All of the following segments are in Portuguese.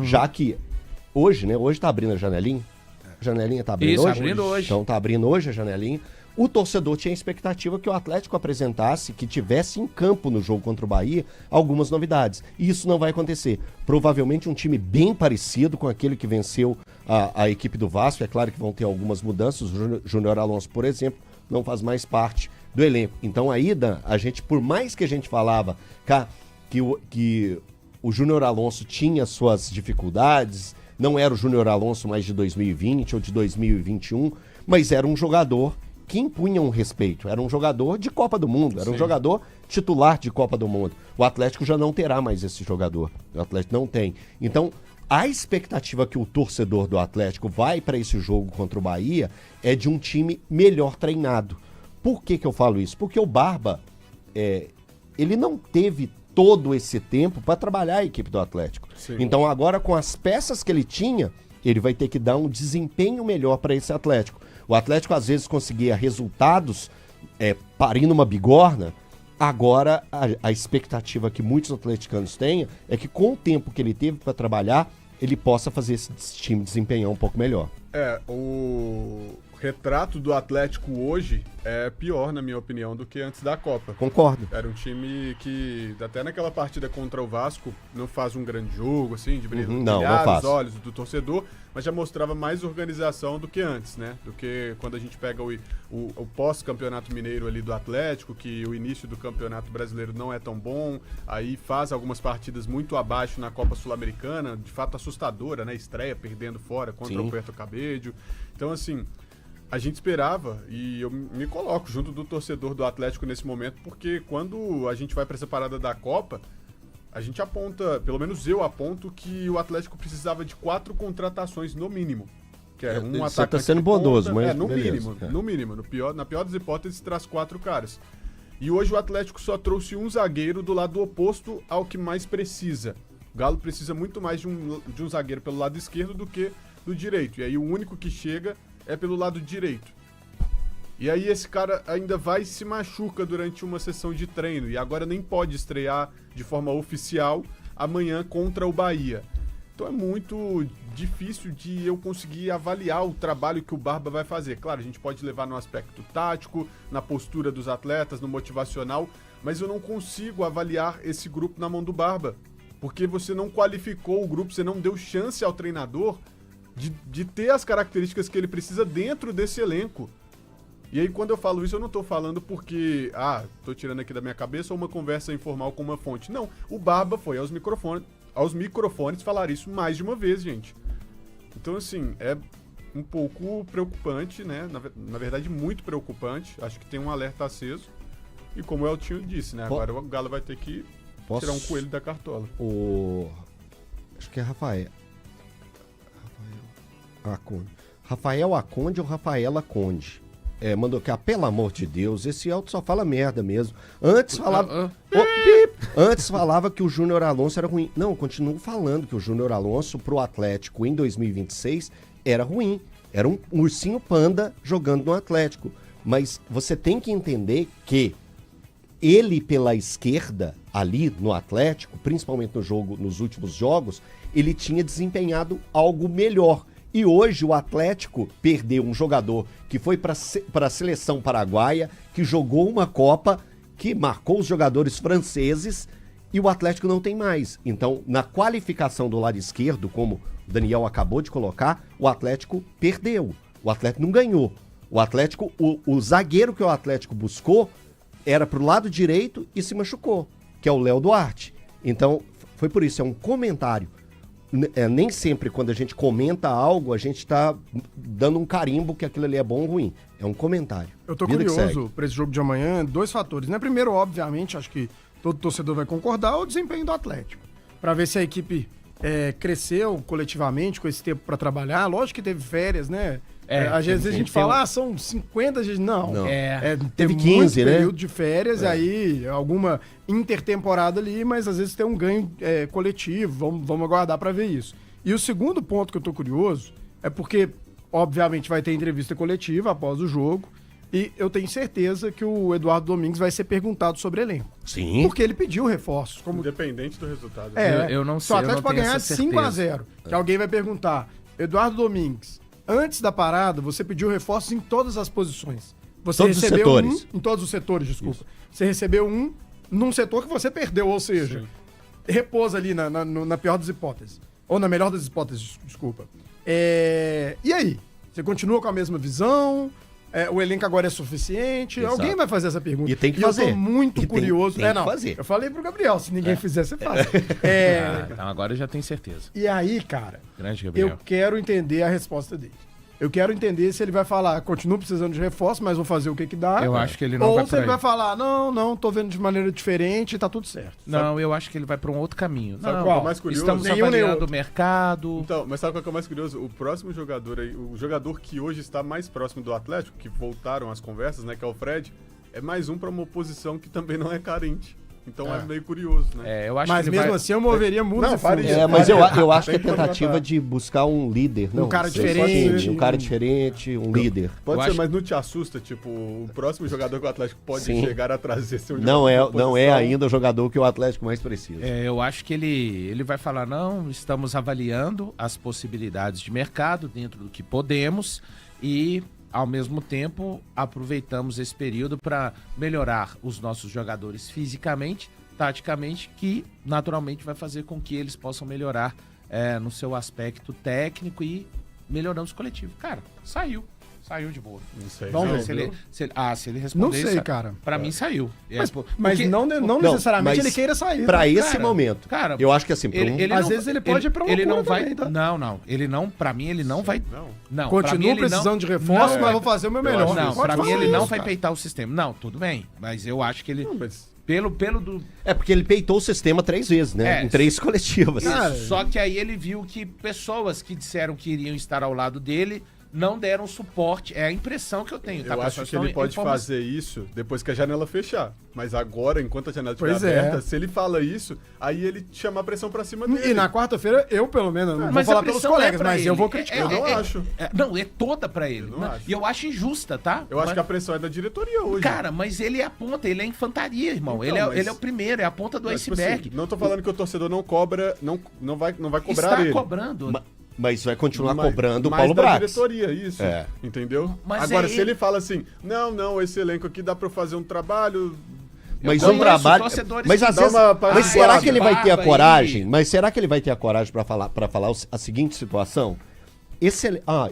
Já que hoje, né? Hoje tá abrindo a janelinha. A janelinha tá abrindo Isso, hoje? abrindo hoje. Então tá abrindo hoje a janelinha. O torcedor tinha a expectativa que o Atlético apresentasse, que tivesse em campo no jogo contra o Bahia, algumas novidades. E isso não vai acontecer. Provavelmente um time bem parecido com aquele que venceu a equipe do Vasco. É claro que vão ter algumas mudanças. O Júnior Alonso, por exemplo, não faz mais parte do elenco. Então a ida, a gente, por mais que a gente falava que o Júnior Alonso tinha suas dificuldades, não era o Júnior Alonso mais de 2020 ou de 2021, mas era um jogador que impunha um respeito. Era um jogador de Copa do Mundo, era um jogador titular de Copa do Mundo. O Atlético já não terá mais esse jogador. O Atlético não tem. Então, a expectativa que o torcedor do Atlético vai para esse jogo contra o Bahia é de um time melhor treinado. Por que eu falo isso? Porque o Barba, ele não teve todo esse tempo para trabalhar a equipe do Atlético. Sim. Então agora, com as peças que ele tinha, ele vai ter que dar um desempenho melhor para esse Atlético. O Atlético às vezes conseguia resultados parindo uma bigorna. Agora a expectativa que muitos atleticanos têm é que com o tempo que ele teve para trabalhar, ele possa fazer esse time desempenhar um pouco melhor. O retrato do Atlético hoje é pior, na minha opinião, do que antes da Copa. Concordo. Era um time que, até naquela partida contra o Vasco, não faz um grande jogo, assim, de brilhar os olhos do torcedor, mas já mostrava mais organização do que antes, né? Do que quando a gente pega o pós-campeonato mineiro ali do Atlético, que o início do campeonato brasileiro não é tão bom, aí faz algumas partidas muito abaixo na Copa Sul-Americana, de fato assustadora, né? Estreia perdendo fora contra o Puerto Cabello. Então, assim, a gente esperava, e eu me coloco junto do torcedor do Atlético nesse momento, porque quando a gente vai para essa parada da Copa, a gente aponta, pelo menos eu aponto, que o Atlético precisava de 4 contratações no mínimo. Que é um você tá sendo bondoso, mas no mínimo. No mínimo. Na pior das hipóteses, traz 4 caras. E hoje o Atlético só trouxe um zagueiro do lado oposto ao que mais precisa. O Galo precisa muito mais de um zagueiro pelo lado esquerdo do que do direito. E aí o único que chega é pelo lado direito. E aí esse cara ainda vai e se machuca durante uma sessão de treino. E agora nem pode estrear de forma oficial amanhã contra o Bahia. Então é muito difícil de eu conseguir avaliar o trabalho que o Barba vai fazer. Claro, a gente pode levar no aspecto tático, na postura dos atletas, no motivacional, mas eu não consigo avaliar esse grupo na mão do Barba. Porque você não qualificou o grupo, você não deu chance ao treinador de ter as características que ele precisa dentro desse elenco. E aí, quando eu falo isso, eu não tô falando porque, tô tirando aqui da minha cabeça uma conversa informal com uma fonte. Não, o Barba foi aos microfones falar isso mais de uma vez, gente. Então, assim, é um pouco preocupante, né? Na verdade, muito preocupante. Acho que tem um alerta aceso. E como o Eltinho disse, né? Agora o Galo vai ter que tirar um coelho da cartola. Acho que é Rafael Aconde ou Rafaela Conde. Mandou que, pelo amor de Deus, esse Elton só fala merda mesmo. Antes falava que o Júnior Alonso era ruim. Não, eu continuo falando que o Júnior Alonso pro Atlético em 2026 era ruim. Era um ursinho panda jogando no Atlético. Mas você tem que entender que ele pela esquerda, ali no Atlético, principalmente nos últimos jogos, ele tinha desempenhado algo melhor. E hoje o Atlético perdeu um jogador que foi para a seleção paraguaia, que jogou uma Copa, que marcou os jogadores franceses, e o Atlético não tem mais. Então, na qualificação do lado esquerdo, como o Daniel acabou de colocar, o Atlético perdeu. O Atlético não ganhou. O Atlético, o zagueiro que o Atlético buscou era pro lado direito e se machucou, que é o Léo Duarte. Então, foi por isso, é um comentário. Nem sempre quando a gente comenta algo, a gente tá dando um carimbo que aquilo ali é bom ou ruim. É um comentário. Eu tô curioso para esse jogo de amanhã, 2 fatores, né? Primeiro, obviamente, acho que todo torcedor vai concordar, o desempenho do Atlético. Para ver se a equipe cresceu coletivamente com esse tempo para trabalhar. Lógico que teve férias, né? Às vezes a gente fala, são 50 dias. Não. Teve 15, né? Período de férias, aí alguma intertemporada ali, mas às vezes tem um ganho coletivo. Vamos aguardar para ver isso. E o segundo ponto que eu tô curioso é porque, obviamente, vai ter entrevista coletiva após o jogo. E eu tenho certeza que o Eduardo Domingues vai ser perguntado sobre elenco. Sim. Porque ele pediu reforços. Como... Independente do resultado. É, Eu não se sei, o eu não Atlético pode tenho ganhar de essa 5-0, que alguém vai perguntar, Eduardo Domingues, antes da parada, você pediu reforços em todas as posições. Você Todos os recebeu setores. em todos os setores, desculpa. Você recebeu um num setor que você perdeu, ou seja, repousa ali na pior das hipóteses. Ou na melhor das hipóteses, desculpa. E aí? Você continua com a mesma visão? O elenco agora é suficiente? Exato. Alguém vai fazer essa pergunta. E tem que eu fazer. tô muito E tem- curioso. tem que fazer. Eu falei pro Gabriel, se ninguém fizer, você faz. Então agora eu já tenho certeza. E aí, cara, Grande Gabriel. eu quero entender a resposta dele. Eu quero entender se ele vai falar, continuo precisando de reforço, mas vou fazer o que dá. Eu acho que ele não Ou vai se por ele aí. vai falar, não, tô vendo de maneira diferente e tá tudo certo. Não, eu acho que ele vai para um outro caminho. Sabe Não, qual é o mais curioso? estamos Nenhum nem avaliando outro. o mercado. Então, mas sabe qual que é o mais curioso? O próximo jogador aí, o jogador que hoje está mais próximo do Atlético, que voltaram as conversas, né, que é o Fred, é mais um para uma oposição que também não é carente. Então é meio curioso, né? Eu acho Mas que ele mesmo vai... assim eu moveria muito. Não, faria. Mas eu acho que Tem é que tentativa contratar. de buscar um líder. Não, cara você diferente. pode ser um cara diferente, um líder. Pode Eu ser, acho- mas não te assusta, tipo, o próximo jogador que o Atlético pode Sim. chegar a trazer seu Não jogador de não é posição. ainda o jogador que o Atlético mais precisa. Eu acho que ele vai falar, não, estamos avaliando as possibilidades de mercado dentro do que podemos e, ao mesmo tempo, aproveitamos esse período para melhorar os nossos jogadores fisicamente, taticamente, que naturalmente vai fazer com que eles possam melhorar no seu aspecto técnico e melhoramos o coletivo. Cara, saiu de boa. Não sei. Vamos ver. Se ele responder Não sei, isso, cara. pra mim saiu. Mas Porque- não necessariamente mas ele queira sair. Pra tá? esse Cara, momento. cara, Eu acho que assim, pra um- Às vezes ele pode ir pra ele não loucura vai, também, tá? não, ele não, pra mim ele não vai, Não. não, pra mim, Continuo ele precisando não, de reforço, não, mas vou fazer o meu eu melhor. acho não, isso. pra Pode mim falar ele não isso, vai cara. peitar o sistema. Não, tudo bem, mas eu acho que ele Não, mas pelo do É porque ele peitou o sistema 3 vezes, né? É. Em 3 coletivas. Cara, só que aí ele viu que pessoas que disseram que iriam estar ao lado dele não deram suporte. É a impressão que eu tenho, tá? eu acho pessoal? que ele Então, pode fazer isso depois que a janela fechar. Mas agora, enquanto a janela estiver Pois é. aberta, se ele fala isso, aí ele chama a pressão pra cima dele. E na quarta-feira, eu pelo menos, não vou Mas a falar pelos pressão colegas, é pra mas ele. eu vou criticar. Eu não acho. Não, é toda pra ele. Eu não acho. E eu acho injusta, tá? Eu acho Mas- que a pressão é da diretoria hoje. Cara, mas ele é a ponta, ele é infantaria, irmão. Então, mas- ele é o primeiro, é a ponta do Mas, tipo iceberg. assim, não tô falando que o torcedor não cobra, não vai cobrar Está ele. cobrando. Mas vai continuar Mas- cobrando o mas Paulo da Brax. diretoria, isso. É. Entendeu? Mas Agora, é se ele fala assim, não, esse elenco aqui dá pra eu fazer um trabalho... Mas Eu o conheço trabalho. torcedores Mas que às dá vezes. uma Mas parada. será que ele vai ter a Barba coragem? aí. Mas será que ele vai ter a coragem pra falar a seguinte situação?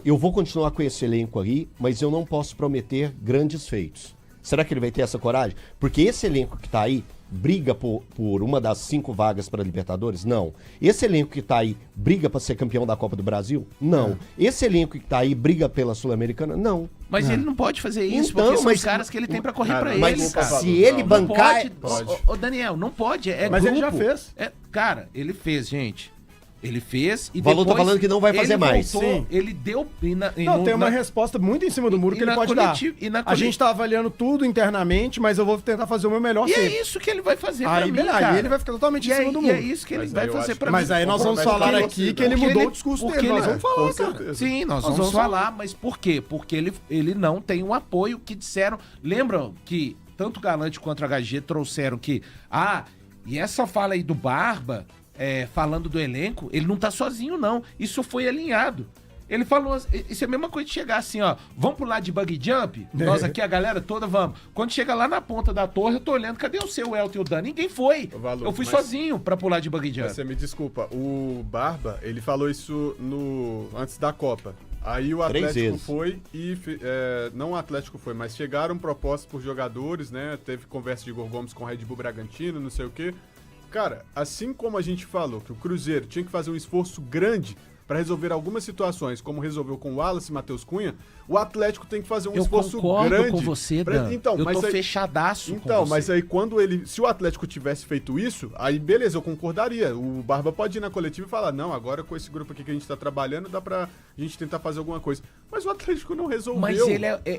Eu vou continuar com esse elenco aí, mas eu não posso prometer grandes feitos. Será que ele vai ter essa coragem? Porque esse elenco que tá aí briga por uma das 5 vagas para Libertadores? Não. Esse elenco que tá aí briga para ser campeão da Copa do Brasil? Não. Esse elenco que tá aí briga pela Sul-Americana? Não. Mas ele não pode fazer isso, Então, porque são mas- os caras que ele tem pra correr Cara, pra mas ele, cara. se ele Não bancar. Pode. Ô, Daniel, não pode. É Mas ele grupo. já fez. Cara, ele fez, gente. Ele fez e O Valor tá depois falando que não vai fazer ele mais. voltou, Sim. ele deu... Não, tem uma resposta muito em cima do muro e que ele na pode dar. coletiva- e na A gente tá avaliando tudo internamente, mas eu vou tentar fazer o meu melhor E é sempre. isso que ele vai fazer pra Aí, mim, beleza, cara. aí ele vai ficar totalmente E em cima do e é muro. isso que ele Mas vai aí eu fazer acho pra que- mim. Mas aí nós vamos Mas falar porque aqui você- que ele porque mudou ele- o discurso porque dele. Nós ele- vamos falar, Com cara. certeza. Sim, nós vamos vamos falar. falar, mas por quê? Porque ele não tem um apoio que disseram... Lembram que tanto o Galante quanto o HG trouxeram que... E essa fala aí do Barba, falando do elenco, ele não tá sozinho, não. Isso foi alinhado. Ele falou, isso é a mesma coisa de chegar assim, ó, vamos pular de buggy jump? Nós aqui, a galera toda, vamos. Quando chega lá na ponta da torre, eu tô olhando, cadê o seu Elton e o Dan? Ninguém foi. Ô, Valu, Eu fui mas- sozinho pra pular de buggy jump. Você me desculpa, o Barba, ele falou isso antes da Copa. Aí o 3 Atlético vezes. foi e... não o Atlético foi, mas chegaram propostas por jogadores, né? Teve conversa de Igor Gomes com o Red Bull Bragantino, não sei o quê. Cara, assim como a gente falou que o Cruzeiro tinha que fazer um esforço grande para resolver algumas situações, como resolveu com o Wallace e Matheus Cunha, o Atlético tem que fazer um Eu esforço concordo grande. com você, pra- Dan. Então, eu mas tô aí- fechadaço com Então, você. mas aí se o Atlético tivesse feito isso, aí beleza, eu concordaria. O Barba pode ir na coletiva e falar, não, agora com esse grupo aqui que a gente tá trabalhando, dá pra gente tentar fazer alguma coisa. Mas o Atlético não resolveu. Mas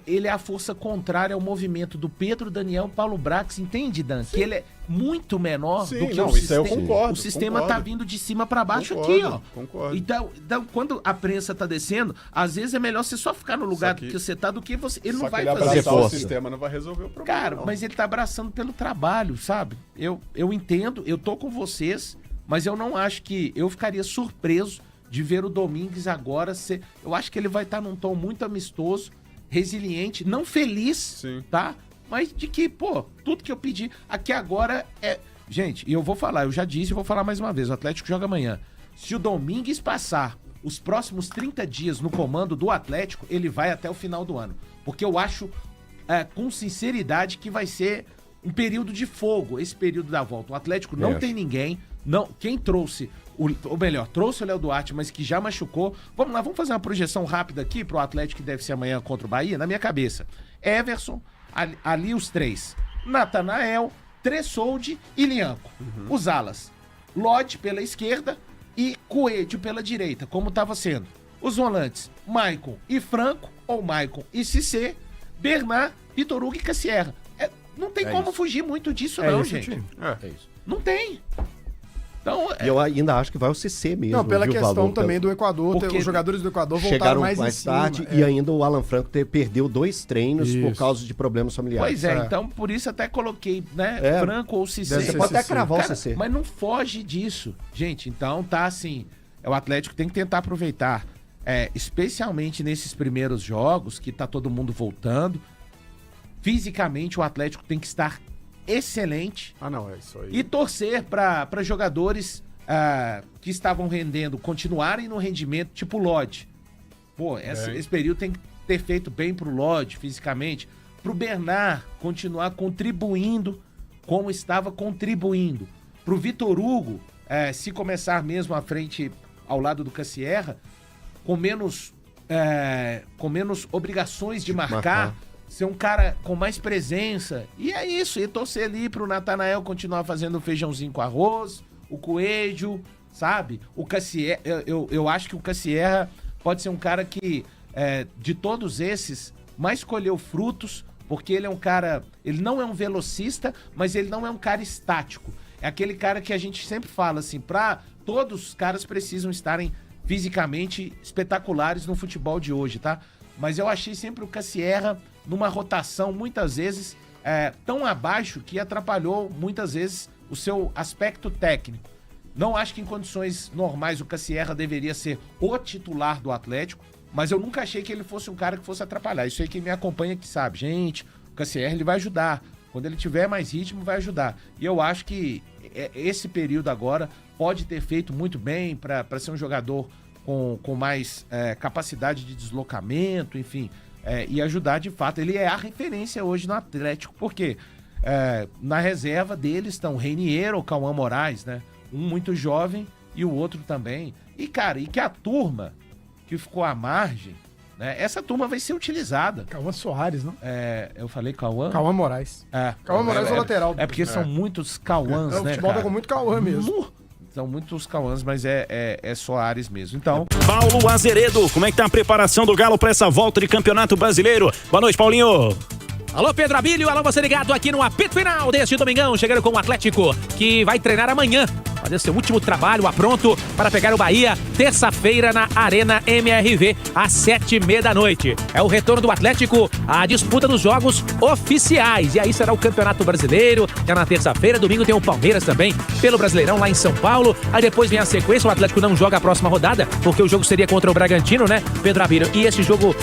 ele é a força contrária ao movimento do Pedro, Daniel e Paulo Brax, entende, Dan? Que muito menor Sim, do que não, o isso aí eu sistema. concordo, O sistema concordo. tá vindo de cima para baixo Concordo, aqui, ó. concordo. Então, quando a prensa tá descendo, às vezes é melhor você só ficar no lugar que- que você tá do que você. Ele Só não que vai ele fazer abraçar o força. sistema não vai resolver o problema. Cara, não. mas ele tá abraçando pelo trabalho, sabe? Eu entendo, eu tô com vocês, mas eu não acho que... Eu ficaria surpreso de ver o Domingues agora ser... Eu acho que ele vai estar num tom muito amistoso, resiliente, não feliz, Sim. tá? Mas de que, pô, tudo que eu pedi aqui agora é... Gente, e eu vou falar, eu já disse e vou falar mais uma vez, o Atlético joga amanhã. Se o Domingues passar os próximos 30 dias no comando do Atlético, ele vai até o final do ano. Porque eu acho, com sinceridade, que vai ser um período de fogo, esse período da volta. O Atlético não Acho. tem ninguém, não, quem trouxe, ou melhor, trouxe o Léo Duarte, mas que já machucou. Vamos lá, vamos fazer uma projeção rápida aqui pro Atlético que deve ser amanhã contra o Bahia, na minha cabeça. Everson, ali os três. Natanael, Tressoldi e Lianco. Os alas. Lodge pela esquerda e Coelho pela direita, como estava sendo. Os volantes, Maicon e Franco, ou Maicon e Cissé, Bernard, Vitor Hugo e Cassierra. Não tem como fugir muito disso, não, esse o gente. time. É. Não tem. Então, E eu ainda acho que vai o CC mesmo. Não, pela viu, questão Valor? também do Equador, Porque os jogadores do Equador voltaram Chegaram mais mais em cima. tarde e ainda o Alan Franco perdeu 2 treinos por Isso. causa de problemas familiares. pois é, então por isso até coloquei, né, É. Franco ou Cissé. Deve Você ser pode até CC. cravar Cara, o CC. mas não foge disso. Gente, então tá assim, o Atlético tem que tentar aproveitar, especialmente nesses primeiros jogos, que tá todo mundo voltando. Fisicamente o Atlético tem que estar excelente Ah, não, é isso aí. e torcer para jogadores que estavam rendendo continuarem no rendimento, tipo o Lodge. Pô, esse período tem que ter feito bem pro Lodge fisicamente, pro Bernard continuar contribuindo como estava contribuindo, pro Vitor Hugo se começar mesmo à frente ao lado do Cassierra, com menos obrigações de marcar, ser um cara com mais presença. E é isso, e torcer ali pro Natanael continuar fazendo feijãozinho com arroz, o Coelho, sabe? O Cassierra, eu acho que o Cassierra pode ser um cara que, de todos esses, mais colheu frutos, porque ele é um cara, ele não é um velocista, mas ele não é um cara estático. É aquele cara que a gente sempre fala assim, todos os caras precisam estarem fisicamente espetaculares no futebol de hoje, tá? Mas eu achei sempre o Cassierra numa rotação, muitas vezes, tão abaixo que atrapalhou, muitas vezes, o seu aspecto técnico. Não acho que em condições normais o Cassierra deveria ser o titular do Atlético, mas eu nunca achei que ele fosse um cara que fosse atrapalhar. Isso aí quem me acompanha que sabe. Gente, o Cassierra ele vai ajudar. Quando ele tiver mais ritmo, vai ajudar. E eu acho que esse período agora pode ter feito muito bem para ser um jogador com mais capacidade de deslocamento, enfim, e ajudar de fato. Ele é a referência hoje no Atlético, porque na reserva dele estão o Reinier ou Cauã Moraes, né? Um muito jovem e o outro também. E, cara, e que a turma que ficou à margem, né? Essa turma vai ser utilizada. Cauã Soares, não? Eu falei Cauã? Cauã Moraes. Cauã Moraes é o lateral. É porque são muitos Cauãs, O né, futebol cara? tá com muito Cauã mesmo. São muitos Cauãs, mas é Soares mesmo. Então, Paulo Azeredo, como é que tá a preparação do Galo para essa volta de Campeonato Brasileiro? Boa noite, Paulinho. Alô, Pedro Abílio, alô, você ligado aqui no apito final deste domingão, chegando com o Atlético, que vai treinar amanhã, fazer seu último trabalho pronto para pegar o Bahia, terça-feira na Arena MRV, às 7h30 da noite. É o retorno do Atlético à disputa dos jogos oficiais, e aí será o Campeonato Brasileiro, já na terça-feira, domingo tem o Palmeiras também, pelo Brasileirão lá em São Paulo, aí depois vem a sequência, o Atlético não joga a próxima rodada, porque o jogo seria contra o Bragantino, né, Pedro Abílio, e esse jogo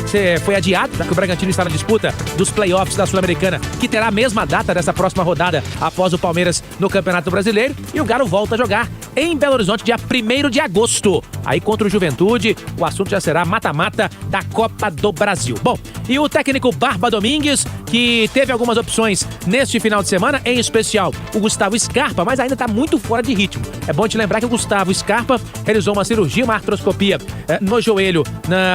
foi adiado, já que o Bragantino está na disputa dos playoffs da Sul-Americana, que terá a mesma data dessa próxima rodada após o Palmeiras no Campeonato Brasileiro, e o Galo volta a jogar em Belo Horizonte dia 1º de agosto, aí contra o Juventude. O assunto já será mata-mata da Copa do Brasil. Bom, e o técnico Barba Domingues, que teve algumas opções neste final de semana, em especial o Gustavo Scarpa, mas ainda está muito fora de ritmo. É bom te lembrar que o Gustavo Scarpa realizou uma cirurgia, uma artroscopia no joelho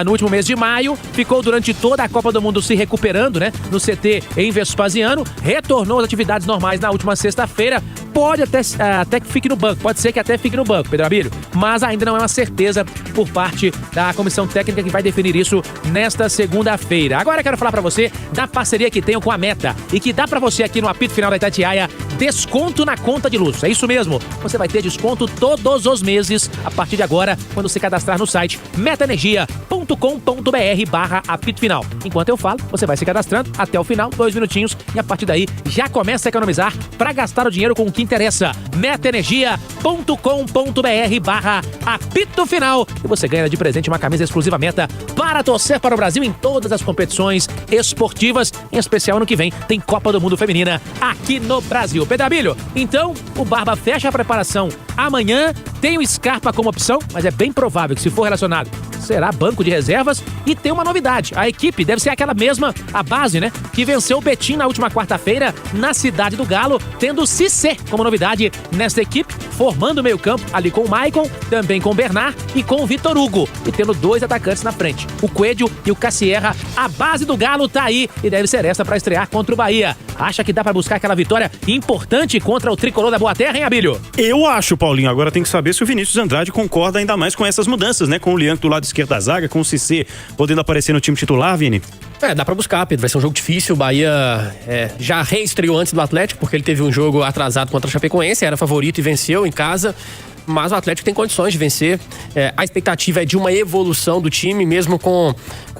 no último mês de maio, ficou durante toda a Copa do Mundo se recuperando, né, no CT em Vespasiano, retornou às atividades normais na última sexta-feira, pode até que fique no banco, pode ser que até fique no banco, Pedro Abílio, mas ainda não é uma certeza por parte da comissão técnica que vai definir isso nesta segunda-feira. Agora eu quero falar pra você da parceria que tenho com a Meta e que dá pra você aqui no apito final da Itatiaia desconto na conta de luz. É isso mesmo, você vai ter desconto todos os meses a partir de agora, quando se cadastrar no site metaenergia.com.br/apito final. Enquanto eu falo, você vai se cadastrando até o final, 2 minutinhos, e a partir daí já começa a economizar para gastar o dinheiro com o que interessa. metaenergia.com.br/apito final, e você ganha de presente uma camisa exclusiva Meta para torcer para o Brasil em todas as competições esportivas, em especial ano que vem tem Copa do Mundo Feminina aqui no Brasil. Pedrabilho, então o Barba fecha a preparação amanhã, tem o Scarpa como opção, mas é bem provável que, se for relacionado, será banco de reservas. E tem uma novidade, a equipe deve ser aquela mesma, a base, né, que venceu o Betim na última quarta-feira na Cidade do Galo, tendo o Cissé como novidade nesta equipe, formando o meio-campo ali com o Maicon, também com o Bernard e com o Vitor Hugo, e tendo 2 atacantes na frente, o Coelho e o Cassierra. A base do Galo tá aí e deve ser essa para estrear contra o Bahia. Acha que dá para buscar aquela vitória importante contra o tricolor da Boa Terra, hein, Abílio? Eu acho, Paulinho. Agora tem que saber se o Vinícius Andrade concorda ainda mais com essas mudanças, né? Com o Lianco do lado esquerdo da zaga, com o Cissé podendo aparecer no time titular, Vini. Dá pra buscar, Pedro. Vai ser um jogo difícil. O Bahia já reestreou antes do Atlético, porque ele teve um jogo atrasado contra a Chapecoense, era favorito e venceu em casa. Mas o Atlético tem condições de vencer. A expectativa é de uma evolução do time, mesmo com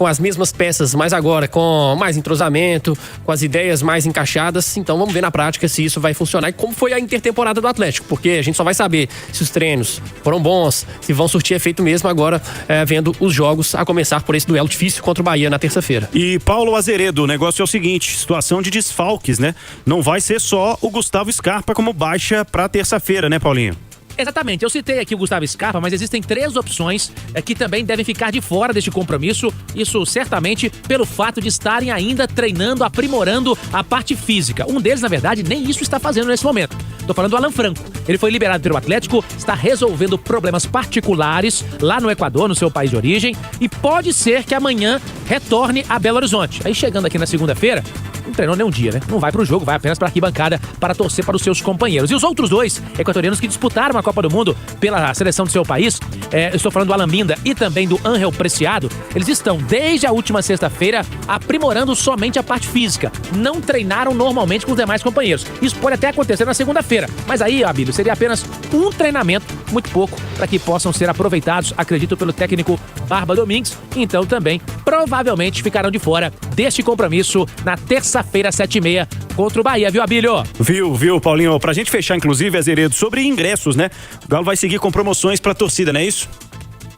as mesmas peças, mas agora com mais entrosamento, com as ideias mais encaixadas. Então vamos ver na prática se isso vai funcionar e como foi a intertemporada do Atlético, porque a gente só vai saber se os treinos foram bons, se vão surtir efeito mesmo agora, vendo os jogos, a começar por esse duelo difícil contra o Bahia na terça-feira. E Paulo Azeredo, o negócio é o seguinte, situação de desfalques, né? Não vai ser só o Gustavo Scarpa como baixa pra terça-feira, né, Paulinho? Exatamente, eu citei aqui o Gustavo Scarpa, mas existem 3 opções que também devem ficar de fora deste compromisso. Isso certamente pelo fato de estarem ainda treinando, aprimorando a parte física. Um deles, na verdade, nem isso está fazendo nesse momento. Tô falando do Alan Franco. Ele foi liberado pelo Atlético, está resolvendo problemas particulares lá no Equador, no seu país de origem, e pode ser que amanhã retorne a Belo Horizonte. Aí chegando aqui na segunda-feira, não treinou nem um dia, né? Não vai pro jogo, vai apenas pra arquibancada para torcer para os seus companheiros. E os outros 2 equatorianos que disputaram a Copa do Mundo pela seleção do seu país, eu estou falando do Alan Binda e também do Ángel Preciado, eles estão desde a última sexta-feira aprimorando somente a parte física. Não treinaram normalmente com os demais companheiros. Isso pode até acontecer na segunda-feira, mas aí, Abílio, seria apenas um treinamento, muito pouco, para que possam ser aproveitados, acredito, pelo técnico Barba Domingues. Então também, provavelmente, ficarão de fora deste compromisso na terça-feira, 7h30, contra o Bahia, viu, Abílio? Viu, Paulinho? Pra gente fechar, inclusive, Azeredo, sobre ingressos, né? O Galo vai seguir com promoções pra torcida, não é isso?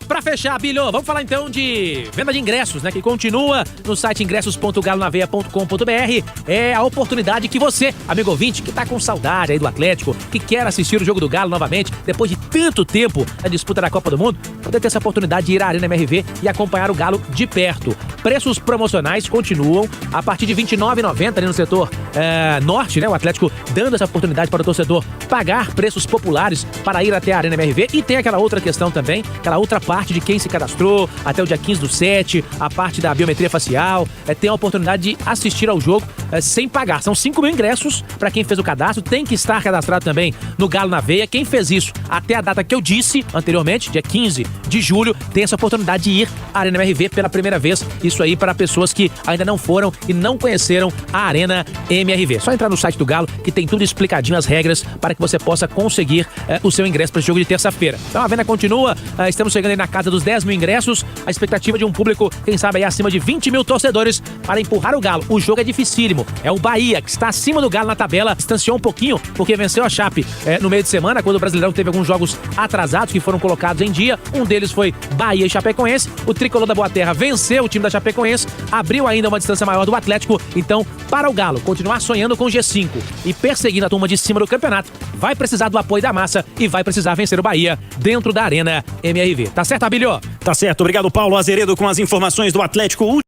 Pra fechar, Bilho, vamos falar então de venda de ingressos, né? Que continua no site ingressos.galonaveia.com.br. É a oportunidade que você, amigo ouvinte, que tá com saudade aí do Atlético, que quer assistir o jogo do Galo novamente, depois de tanto tempo na disputa da Copa do Mundo, poder ter essa oportunidade de ir à Arena MRV e acompanhar o Galo de perto. Preços promocionais continuam a partir de R$ 29,90 ali no setor norte, né? O Atlético dando essa oportunidade para o torcedor pagar preços populares para ir até a Arena MRV. E tem aquela outra questão também, aquela outra parte de quem se cadastrou até o dia 15/7, a parte da biometria facial, tem a oportunidade de assistir ao jogo sem pagar. São 5 mil ingressos para quem fez o cadastro, tem que estar cadastrado também no Galo na Veia. Quem fez isso até a data que eu disse anteriormente, dia 15 de julho, tem essa oportunidade de ir à Arena MRV pela primeira vez. Isso aí para pessoas que ainda não foram e não conheceram a Arena MRV. Só entrar no site do Galo que tem tudo explicadinho, as regras, para que você possa conseguir o seu ingresso para esse jogo de terça-feira. Então a venda continua, estamos chegando aí na casa dos 10 mil ingressos, a expectativa de um público, quem sabe aí acima de 20 mil torcedores para empurrar o Galo. O jogo é dificílimo, é o Bahia que está acima do Galo na tabela, distanciou um pouquinho porque venceu a Chape no meio de semana, quando o Brasileirão teve alguns jogos atrasados que foram colocados em dia. Um deles foi Bahia e Chapecoense. O tricolor da Boa Terra venceu o time da Chapecoense, abriu ainda uma distância maior do Atlético. Então, para o Galo continuar sonhando com o G5 e perseguindo a turma de cima do campeonato, vai precisar do apoio da massa e vai precisar vencer o Bahia dentro da Arena MRV. Tá certo, Abílio? Tá certo, obrigado, Paulo Azeredo, com as informações do Atlético.